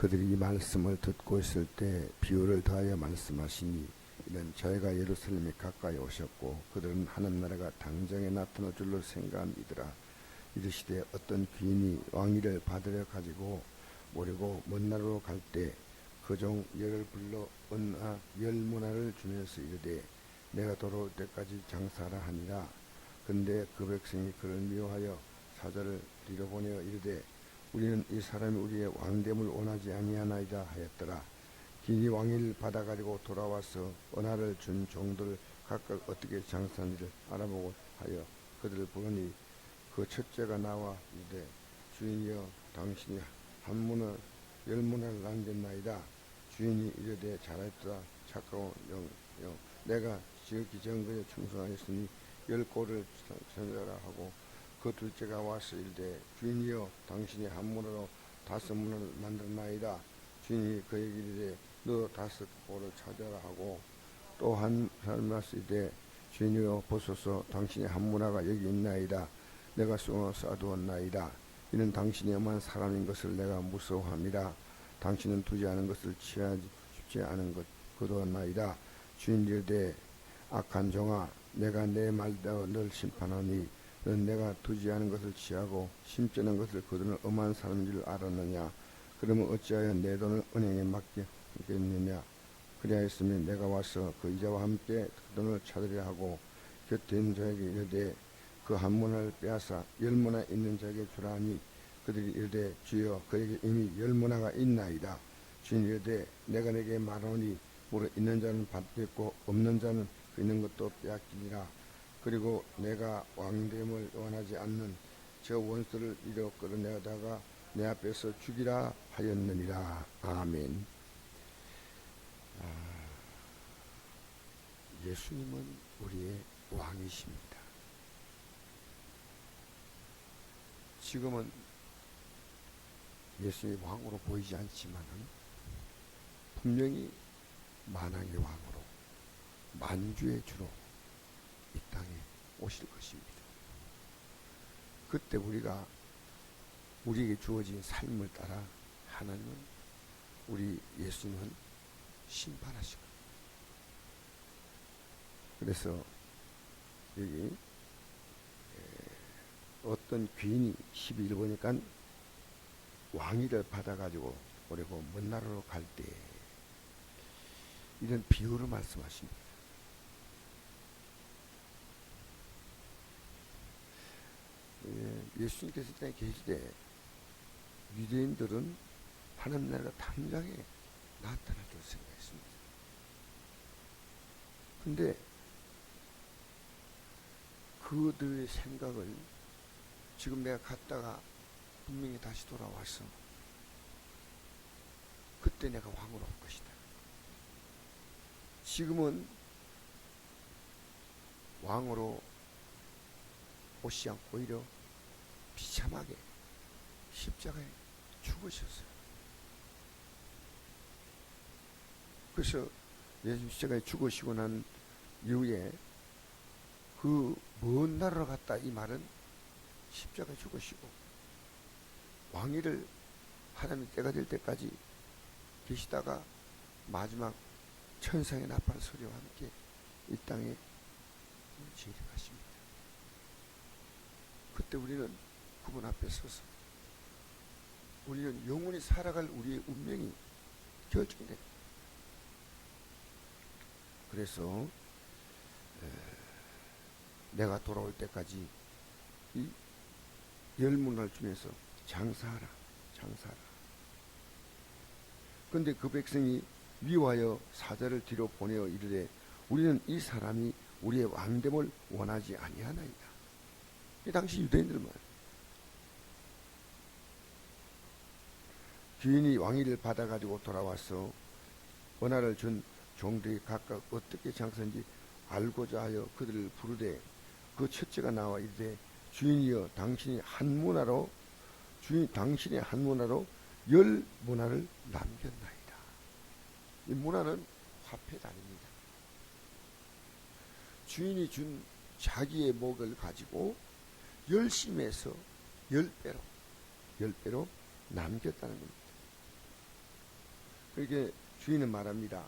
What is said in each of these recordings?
그들이 이 말씀을 듣고 있을 때 비유를 더하여 말씀하시니 이는 저희가 예루살렘에 가까이 오셨고 그들은 하늘나라가 당장에 나타날 줄로 생각함이더라. 이르시되 어떤 귀인이 왕위를 받으려 가지고 모르고 먼 나라로 갈 때 그 종 열을 불러 은하 10문화를 주면서 이르되 내가 돌아올 때까지 장사하라 하니라. 근데 그 백성이 그를 미워하여 사자를 뒤로 보내어 이르되 우리는 이 사람이 우리의 왕됨을 원하지 아니하나이다 하였더라. 귀인이 왕위를 받아가지고 돌아와서 은하를 준 종들을 각각 어떻게 장사하는지를 알아보고 하여 그들을 부르니 그 첫째가 나와 이르되 주인이여 당신이 한 문을 10문화를 남겼나이다. 주인이 이르되 잘하였다 착하고 영 내가 지극히 정거에 충성하였으니 10꼴을 전하라 하고 그 둘째가 와서 이르되 주인이여 당신이 한 문화로 5문화를 만들었나이다. 주인이 그에게 이르되 너 5꼴을 찾아라 하고 또 한 사람이 와서 이르되 주인이여 보소서 당신의 한 문화가 여기 있나이다. 내가 쌓아두었나이다. 이는 당신이 엄한 사람인 것을 내가 무서워합니다. 당신은 두지 않은 것을 취하지 쉽지 않은 것 거두었나이다. 주인 이르되 악한 종아 내가 내 말대로 널 심판하니 넌 내가 두지 않은 것을 취하고 심지 않은 것을 거두는 엄한 사람인 줄 알았느냐. 그러면 어찌하여 내 돈을 은행에 맡기겠느냐. 그리하였으면 내가 와서 그 이자와 함께 그 돈을 찾으려 하고 곁에 있는 자에게 이르되 그 한 문화를 빼앗아 10문화 있는 자에게 주라 하니 그들이 이르되 주여 그에게 이미 10문화가 있나이다. 주인이 이르되 내가 내게 말하노니 무릇 있는 자는 받겠고 없는 자는 그 있는 것도 빼앗기니라. 그리고 내가 왕됨을 원하지 않는 저 원수를 이려 끌어내다가 내 앞에서 죽이라 하였느니라. 아멘. 예수님은 우리의 왕이십니다. 지금은 예수님이 왕으로 보이지 않지만 분명히 만왕의 왕으로 만주의 주로 이 땅에 오실 것입니다. 그때 우리에게 주어진 삶을 따라 하나님은 우리 예수님은 심판하실 겁니다. 그래서 여기 어떤 귀인이 12절 보니까 왕위를 받아가지고 오려고 먼 나라로 갈 때 이런 비유를 말씀하십니다. 예수님께서 이 땅에 계시되 유대인들은 하나님 나라가 당장에 나타날 줄 생각했습니다. 근데 그들의 생각을 지금 내가 갔다가 분명히 다시 돌아와서 그때 내가 왕으로 올 것이다. 지금은 왕으로 오지 않고 오히려 비참하게 십자가에 죽으셨어요. 그래서 예수님 십자가에 죽으시고 난 이후에 그 먼 나라로 갔다 이 말은 십자가에 죽으시고 왕위를 하나님 때가 될 때까지 계시다가 마지막 천상의 나팔 소리와 함께 이 땅에 재림하십니다. 그때 우리는 그분 앞에 서서 우리는 영원히 살아갈 우리의 운명이 결정됩니다. 그래서 내가 돌아올 때까지 이 10문화를 주면서 장사하라. 그런데 그 백성이 미워하여 사자를 뒤로 보내어 이르되 우리는 이 사람이 우리의 왕됨을 원하지 아니하나이다. 이 당시 유대인들만 귀인이 왕위를 받아가지고 돌아와서 은하를 준 종들이 각각 어떻게 장사인지 알고자 하여 그들을 부르되 그 첫째가 나와 이르되 주인이여 당신이 한 문화로 10문화를 남겼나이다. 이 문화는 화폐가 아닙니다. 주인이 준 자기의 목을 가지고 열심히 해서 10배로 남겼다는 겁니다. 그렇게 주인은 말합니다.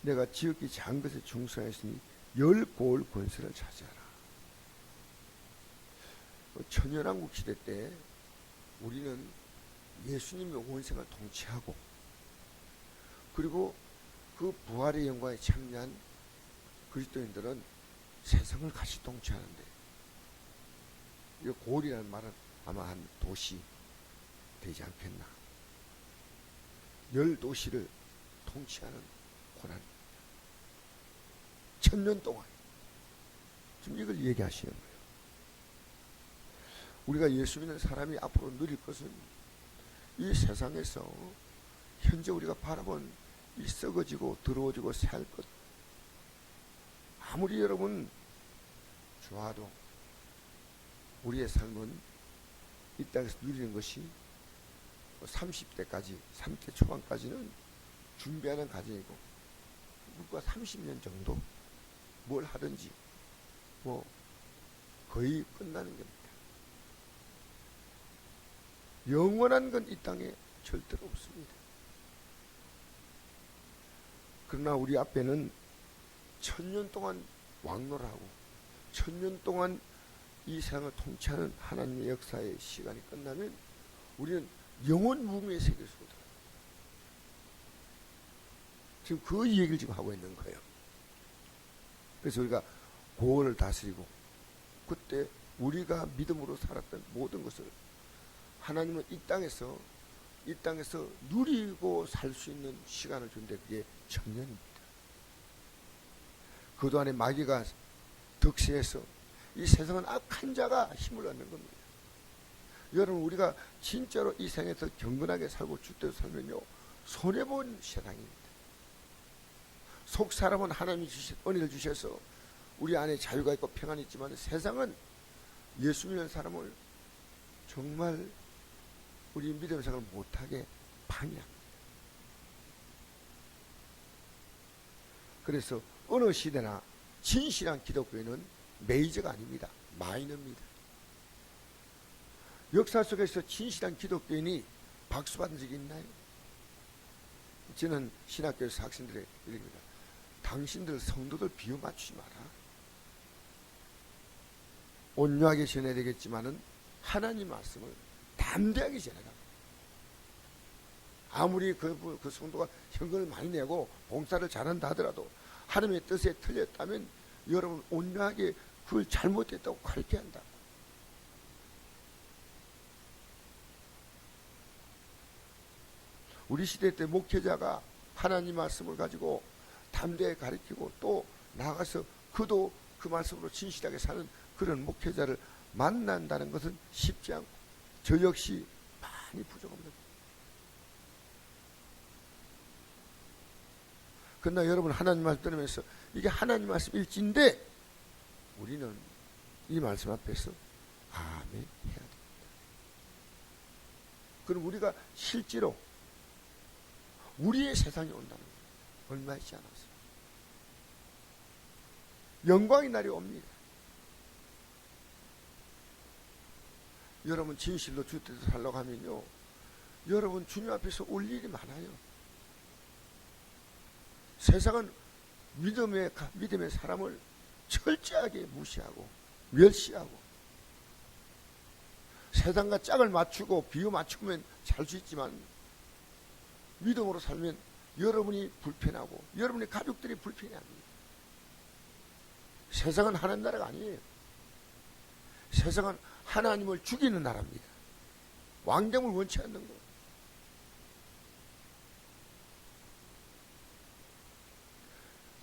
내가 지극히 작은 것에 충성했으니 10고을 권세를 차지하라. 천연왕국 시대 때 우리는 예수님의 원생을 통치하고, 그리고 그 부활의 영광에 참여한 그리스도인들은 세상을 같이 통치하는데, 이 고을이라는 말은 아마 한 도시 되지 않겠나. 10도시를 통치하는 고난, 1000년 동안 지금 이걸 얘기하시는 거예요. 우리가 예수 믿는 사람이 앞으로 누릴 것은 이 세상에서 현재 우리가 바라본 이 썩어지고 더러워지고 살 것, 아무리 여러분 좋아도 우리의 삶은 이 땅에서 누리는 것이 30대까지, 30대 초반까지는 준비하는 과정이고, 불과 30년 정도 뭘 하든지 뭐 거의 끝나는 겁니다. 영원한 건 이 땅에 절대로 없습니다. 그러나 우리 앞에는 1000년 동안 왕노라하고 1000년 동안 이 세상을 통치하는 하나님의 역사의 시간이 끝나면 우리는 영원 무궁의 세계로 들어가요. 지금 그 얘기를 지금 하고 있는 거예요. 그래서 우리가 고원을 다스리고, 그때 우리가 믿음으로 살았던 모든 것을 하나님은 이 땅에서 누리고 살 수 있는 시간을 준대. 그게 1000년입니다. 그동안에 마귀가 득세해서 이 세상은 악한 자가 힘을 얻는 겁니다. 여러분, 우리가 진짜로 이 세상에서 경건하게 살고 주대로 살면요, 손해본 세상입니다. 속 사람은 하나님이 주신 은혜를 주셔서 우리 안에 자유가 있고 평안이 있지만, 세상은 예수 믿는 사람을 정말 우리 믿음의 생활을 못하게 방해합니다. 그래서 어느 시대나 진실한 기독교인은 메이저가 아닙니다. 마이너입니다. 역사 속에서 진실한 기독교인이 박수 받은 적이 있나요? 저는 신학교에서 학생들에게 얘기합니다. 당신들 성도들 비유 맞추지 마라. 온유하게 전해야 되겠지만은 하나님 말씀을 담대하게 전해라. 아무리 그 성도가 현금을 많이 내고 봉사를 잘한다 하더라도 하나님의 뜻에 틀렸다면 여러분 온유하게 그걸 잘못했다고 가르쳐야 한다. 우리 시대 때 목회자가 하나님 말씀을 가지고 담대하게 가르치고 또 나가서 그도 그 말씀으로 진실하게 사는 그런 목회자를 만난다는 것은 쉽지 않고, 저 역시 많이 부족합니다. 그러나 여러분, 하나님 말씀 들으면서 이게 하나님 말씀 일지인데 우리는 이 말씀 앞에서 아멘 해야 됩니다. 그럼 우리가 실제로 우리의 세상이 온다는 거예요. 얼마 있지 않았어요. 영광의 날이 옵니다. 여러분 진실로 주 뜻대로 살려고 하면요, 여러분 주님 앞에서 올 일이 많아요. 세상은 믿음의 사람을 철저하게 무시하고 멸시하고, 세상과 짝을 맞추고 비유 맞추면 살 수 있지만 믿음으로 살면 여러분이 불편하고 여러분의 가족들이 불편해합니다. 세상은 하나님 나라가 아니에요. 세상은 하나님을 죽이는 나라입니다. 왕됨을 원치 않는 거예요.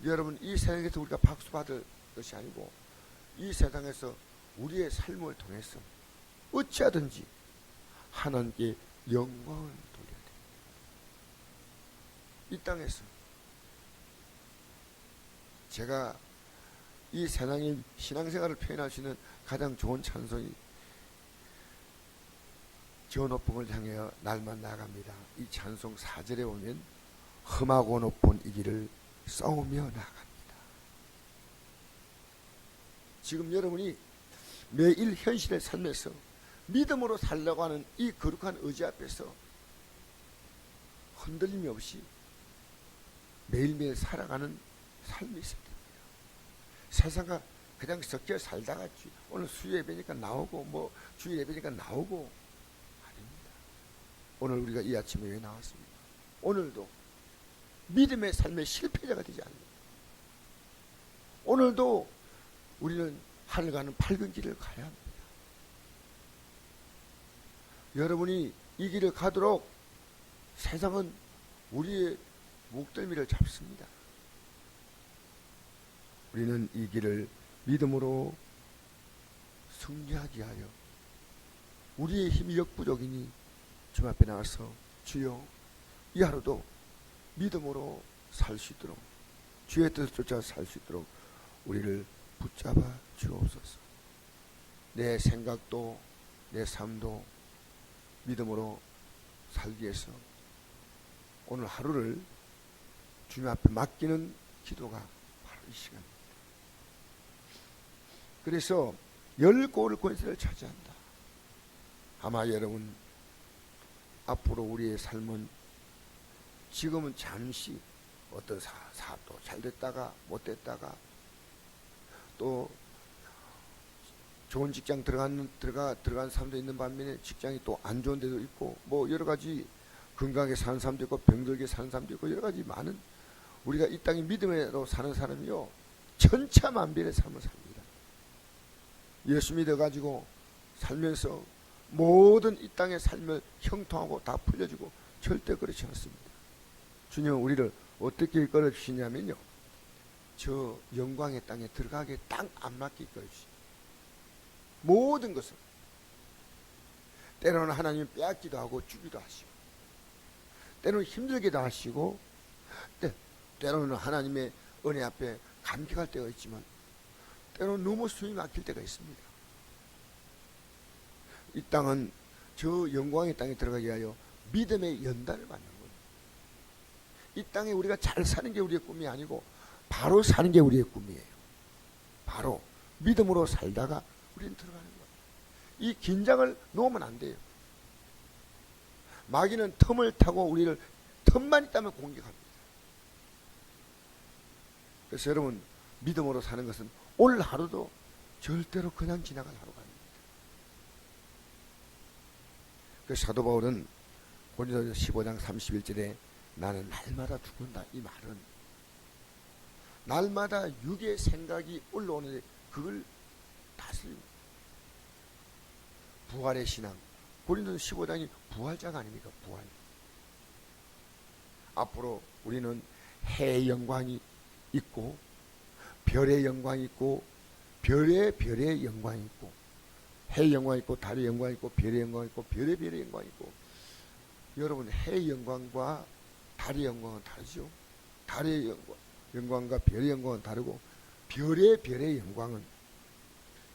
여러분, 이 세상에서 우리가 박수 받을 것이 아니고 이 세상에서 우리의 삶을 통해서 어찌하든지 하나님께 영광을 돌려야 됩니다. 이 땅에서 제가 이 세상의 신앙생활을 표현할 수 있는 가장 좋은 찬송이 저 높음을 향하여 날만 나갑니다. 이 찬송 4절에 보면 험하고 높은 이 길을 싸우며 나갑니다. 지금 여러분이 매일 현실의 삶에서 믿음으로 살려고 하는 이 거룩한 의지 앞에서 흔들림이 없이 매일매일 살아가는 삶이 있어야 됩니다. 세상과 그냥 섞여 살다가 오늘 수요 예배니까 나오고 뭐 주일 예배니까 나오고 아닙니다. 오늘 우리가 이 아침에 왜 나왔습니까? 오늘도 믿음의 삶의 실패자가 되지 않습니다. 오늘도 우리는 하늘 가는 밝은 길을 가야 합니다. 여러분이 이 길을 가도록 세상은 우리의 목덜미를 잡습니다. 우리는 이 길을 믿음으로 승리하게 하여 우리의 힘이 역부족이니 주님 앞에 나와서 주여 이 하루도 믿음으로 살 수 있도록 주의 뜻을 쫓아 살 수 있도록 우리를 붙잡아 주옵소서. 내 생각도 내 삶도 믿음으로 살기 위해서 오늘 하루를 주님 앞에 맡기는 기도가 바로 이 시간입니다. 그래서 10골 권세를 차지한다. 아마 여러분 앞으로 우리의 삶은 지금은 잠시 어떤 사업도 잘 됐다가 못 됐다가 또 좋은 직장 들어간 사람도 있는 반면에 직장이 또 안 좋은 데도 있고 뭐 여러 가지 건강하게 사는 사람도 있고 병들게 사는 사람도 있고 여러 가지 많은 우리가 이 땅에 믿음으로 사는 사람이요 천차만별의 삶을 삽니다. 예수 믿어가지고 살면서 모든 이 땅의 삶을 형통하고 다 풀려주고 절대 그렇지 않습니다. 주님은 우리를 어떻게 이끌어 주시냐면요, 저 영광의 땅에 들어가게 딱 안 맞게 이끌어 주시죠. 모든 것을 때로는 하나님 빼앗기도 하고 주기도 하시고 때로는 힘들게도 하시고 때로는 하나님의 은혜 앞에 감격할 때가 있지만 때로는 너무 숨이 막힐 때가 있습니다. 이 땅은 저 영광의 땅에 들어가게 하여 믿음의 연단을 받는 거예요. 이 땅에 우리가 잘 사는 게 우리의 꿈이 아니고 바로 사는 게 우리의 꿈이에요. 바로 믿음으로 살다가 우리는 들어가는 거예요. 이 긴장을 놓으면 안 돼요. 마귀는 틈을 타고 우리를 틈만 있다면 공격합니다. 그래서 여러분 믿음으로 사는 것은 오늘 하루도 절대로 그냥 지나갈 하루가 아닙니다. 그 사도 바울은 고린도서 15장 31절에 나는 날마다 죽는다, 이 말은 날마다 육의 생각이 올라오는데 그걸 다스리고 부활의 신앙, 고린도서 15장이 부활자가 아닙니까? 부활. 앞으로 우리는 해의 영광이 있고 별의 영광이 있고 별의 영광이 있고 해의 영광이 있고 달의 영광이 있고 별의 영광이 있고 별의 영광이 있고 여러분 해의 영광과 달의 영광은 다르죠. 달의 영광과 별의 영광은 다르고 별의 영광은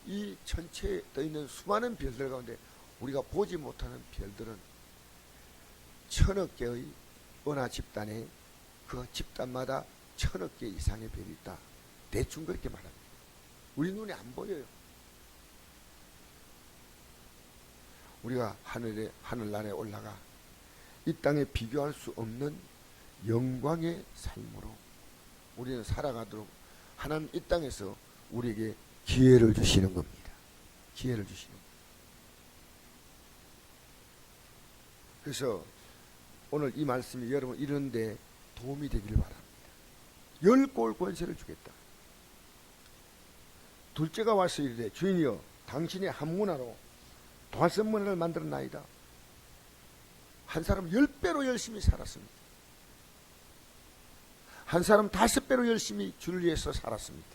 이 전체에 떠 있는 수많은 별들 가운데 우리가 보지 못하는 별들은 1000억 개의 은하 집단에 그 집단마다 1000억 개 이상의 별이 있다. 대충 그렇게 말합니다. 우리 눈에 안 보여요. 우리가 하늘나라에 올라가 이 땅에 비교할 수 없는 영광의 삶으로 우리는 살아가도록 하나님 이 땅에서 우리에게 기회를 주시는 겁니다. 기회를 주시는 겁니다. 그래서 오늘 이 말씀이 여러분 이런데 도움이 되기를 바랍니다. 10골 권세를 주겠다. 둘째가 와서 이르되 주인이여 당신의 한 문화로 5문화를 만들었나이다. 한 사람 10배로 열심히 살았습니다. 한 사람 5배로 열심히 주를 위해서 살았습니다.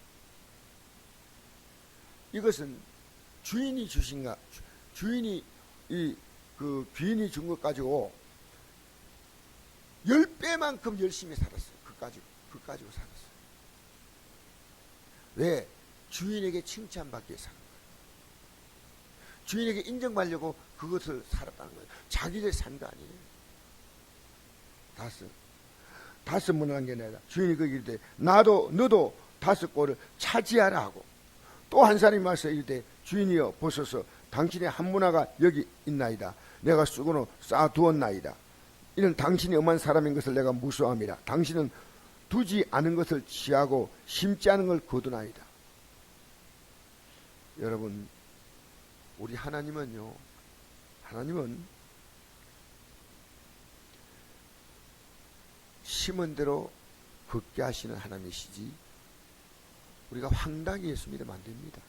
이것은 주인이 주신가, 주인이 귀인이 준 것 가지고 10배만큼 열심히 살았어요. 그 가지고 살았어요. 왜? 주인에게 칭찬받기 위해 사는 거예요. 주인에게 인정받으려고 그것을 살았다는 거예요. 자기들 산 거 아니에요. 5문화란 게 아니라 주인이 그 이르되 너도 5골을 차지하라 하고 또 한 사람이 와서 이르되 주인이여 보소서 당신의 한 문화가 여기 있나이다. 내가 수건으로 쌓아두었나이다. 이는 당신이 엄한 사람인 것을 내가 무수함이라. 당신은 두지 않은 것을 취하고 심지 않은 걸 거두나이다. 여러분, 우리 하나님은 심은 대로 걷게 하시는 하나님이시지, 우리가 황당히 예수 믿으면 안 됩니다.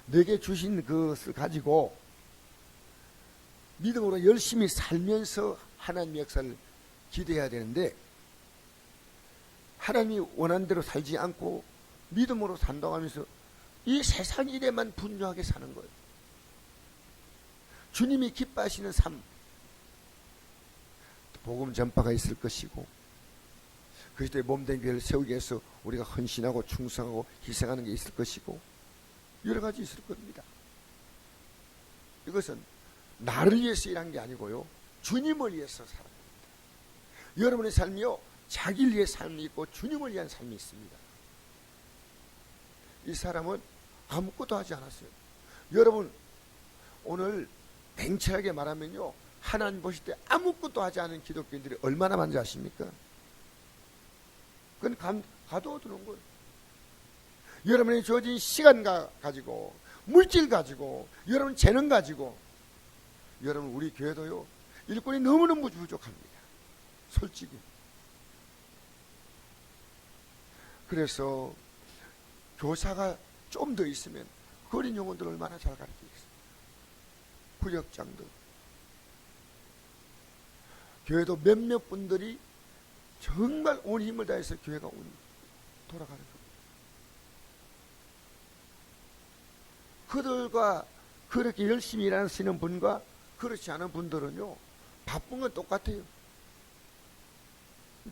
내게 주신 것을 가지고 믿음으로 열심히 살면서 하나님의 역사를 기대해야 되는데, 하나님이 원하는 대로 살지 않고 믿음으로 산다고 하면서 이 세상 일에만 분주하게 사는 거예요. 주님이 기뻐하시는 삶, 복음 전파가 있을 것이고, 그리스도의 몸된 교회를 세우기 위해서 우리가 헌신하고 충성하고 희생하는 게 있을 것이고, 여러 가지 있을 겁니다. 이것은 나를 위해서 일한 게 아니고요, 주님을 위해서 살아갑니다. 여러분의 삶이요, 자기를 위해 삶이 있고 주님을 위한 삶이 있습니다. 이 사람은 아무것도 하지 않았어요. 여러분, 오늘 냉철하게 말하면요, 하나님 보실 때 아무것도 하지 않은 기독교인들이 얼마나 많은지 아십니까? 그건 가둬두는 거예요. 여러분이 주어진 시간 가지고, 물질 가지고, 여러분 재능 가지고, 여러분 우리 교회도요, 일꾼이 너무너무 부족합니다. 솔직히. 그래서 교사가 좀 더 있으면 그 어린 영혼들 얼마나 잘 가르치겠어요. 부역장들. 교회도 몇몇 분들이 정말 온 힘을 다해서 교회가 돌아가는 겁니다. 그들과 그렇게 열심히 일하시는 분과 그렇지 않은 분들은요, 바쁜 건 똑같아요.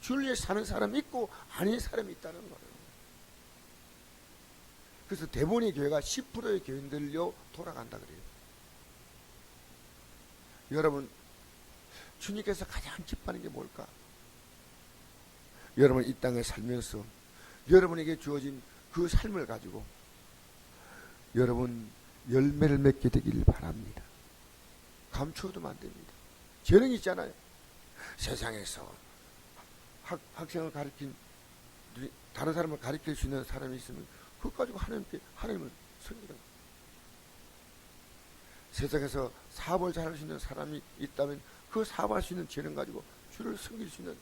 주를 위해 사는 사람이 있고 아닌 사람이 있다는 거예요. 그래서 대부분의 교회가 10%의 교인들요 돌아간다 그래요. 여러분, 주님께서 가장 기뻐하는 게 뭘까? 여러분 이 땅에 살면서 여러분에게 주어진 그 삶을 가지고 여러분 열매를 맺게 되길 바랍니다. 감추어두면 안 됩니다. 재능 있잖아요. 세상에서 학생을 가르친, 다른 사람을 가르칠 수 있는 사람이 있으면 그것 가지고 하나님을 섬기는, 세상에서 사업을 잘할 수 있는 사람이 있다면 그 사업할 수 있는 재능 가지고 주를 섬길 수 있는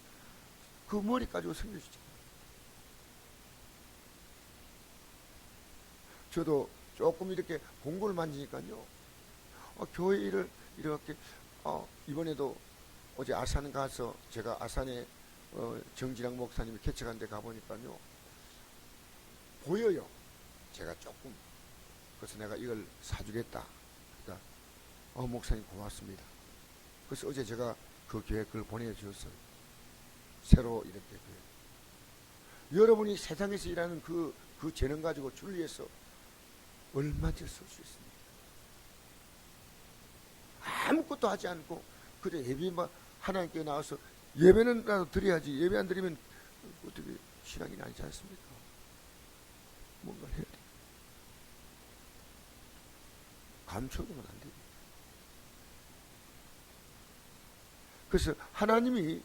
그 머리 가지고 섬길 수 있잖아요. 저도 조금 이렇게 공고를 만지니까요, 교회 일을 이렇게 이번에도 어제 아산 가서, 제가 아산에 정진학 목사님이 개척한 데 가보니까요, 보여요. 제가 조금. 그래서 내가 이걸 사주겠다. 그러니까 목사님 고맙습니다. 그래서 어제 제가 그 교회 그걸 보내주었어요. 새로 이렇게 교회. 여러분이 세상에서 일하는 그 재능 가지고 주를 위해서 얼마든지 쓸 수 있습니다. 아무것도 하지 않고 그래 예배만 하나님께 나와서 예배는 나도 드려야지. 예배 안 드리면 어떻게 신앙이 아니지 않습니까? 뭔가 해야 돼. 감춰두면 안 돼요. 그래서 하나님이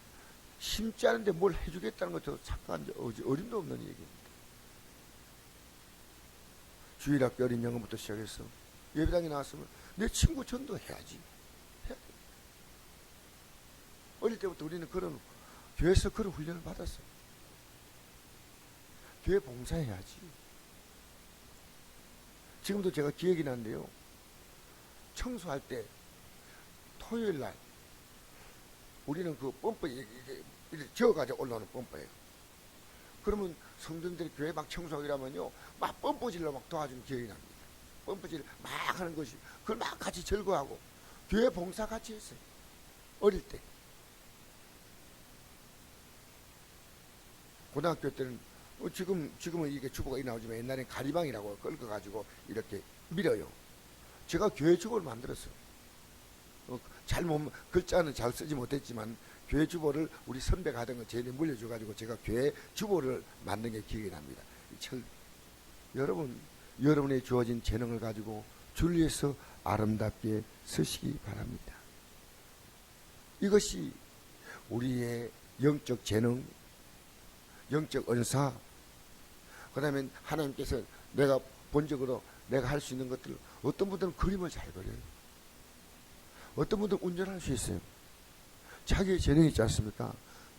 심지 않은데 뭘 해주겠다는 것도 착각한 어림도 없는 얘기입니다. 주일학교 어린 영어부터 시작해서 예배당에 나왔으면 내 친구 전도해야지. 해야 돼. 어릴 때부터 우리는 교회에서 그런 훈련을 받았어요. 교회 봉사해야지. 지금도 제가 기억이 나는데요, 청소할 때 토요일 날 우리는 그 펌프 이렇게 저어가지고 올라오는 펌프예요. 그러면 성도들이 교회 막 청소하고 이러면요, 막 펌프질로 막 도와주는 기억이 납니다. 펌프질 막 하는 것이, 그걸 막 같이 절거하고 교회 봉사 같이 했어요. 어릴 때. 고등학교 때는 지금은 이게 주보가 나오지만 옛날엔 가리방이라고 긁어가지고 이렇게 밀어요. 제가 교회 주보를 만들었어요. 글자는 잘 쓰지 못했지만 교회 주보를 우리 선배가 하던 거 저희들이 물려줘가지고 제가 교회 주보를 만든 게 기억이 납니다. 여러분의 주어진 재능을 가지고 주를 위해서 아름답게 쓰시기 바랍니다. 이것이 우리의 영적 재능, 영적 은사, 그 다음에 하나님께서 내가 본적으로 내가 할 수 있는 것들, 어떤 분들은 그림을 잘 그려요. 어떤 분들은 운전할 수 있어요. 자기의 재능이 있지 않습니까?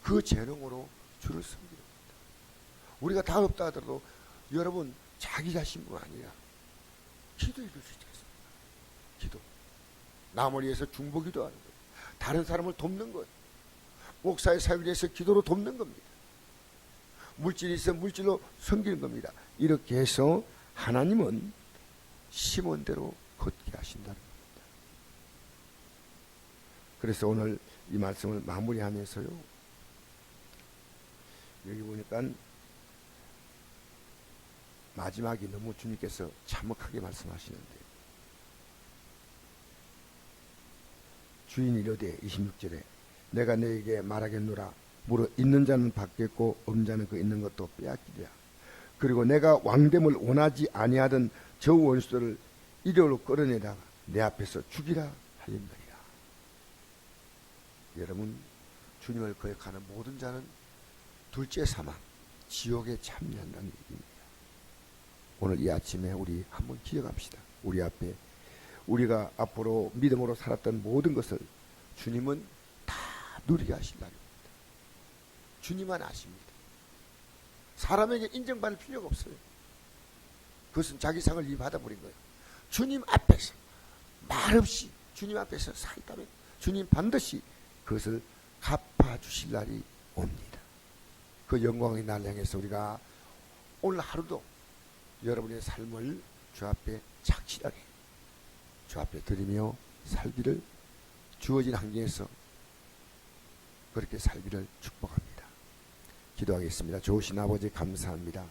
그 재능으로 주를 섬기는 겁니다. 우리가 다 없다 하더라도 여러분 자기 자신뿐 아니라 기도해 줄 수 있지 않습니까? 기도. 남을 위해서 중보기도 하는 것, 다른 사람을 돕는 것, 목사의 사역을 위해서 기도로 돕는 겁니다. 물질이 있어 물질로 섬기는 겁니다. 이렇게 해서 하나님은 심은 대로 걷게 하신다는 겁니다. 그래서 오늘 이 말씀을 마무리하면서요, 여기 보니까 마지막이 너무 주님께서 참혹하게 말씀하시는데, 주인이 이르되 26절에 내가 너에게 말하겠노라. 무릇 있는 자는 받겠고 없는 자는 그 있는 것도 빼앗기리라. 그리고 내가 왕됨을 원하지 아니하던 저 원수들을 이리로 끌어내다가 내 앞에서 죽이라 하였느니라. 여러분, 주님을 거역하는 모든 자는 둘째 사망, 지옥에 참여한다는 얘기입니다. 오늘 이 아침에 우리 한번 기억합시다. 우리 앞에 우리가 앞으로 믿음으로 살았던 모든 것을 주님은 다 누리게 하신다는 겁니다. 주님만 아십니다. 사람에게 인정받을 필요가 없어요. 그것은 자기 상을 이미 받아버린 거예요. 주님 앞에서 말없이 주님 앞에서 서 있다면 주님 반드시 그것을 갚아주실 날이 옵니다. 그 영광의 날 향해서 우리가 오늘 하루도 여러분의 삶을 주 앞에 착실하게 주 앞에 드리며 살기를, 주어진 환경에서 그렇게 살기를 축복합니다. 기도하겠습니다. 좋으신 아버지 감사합니다.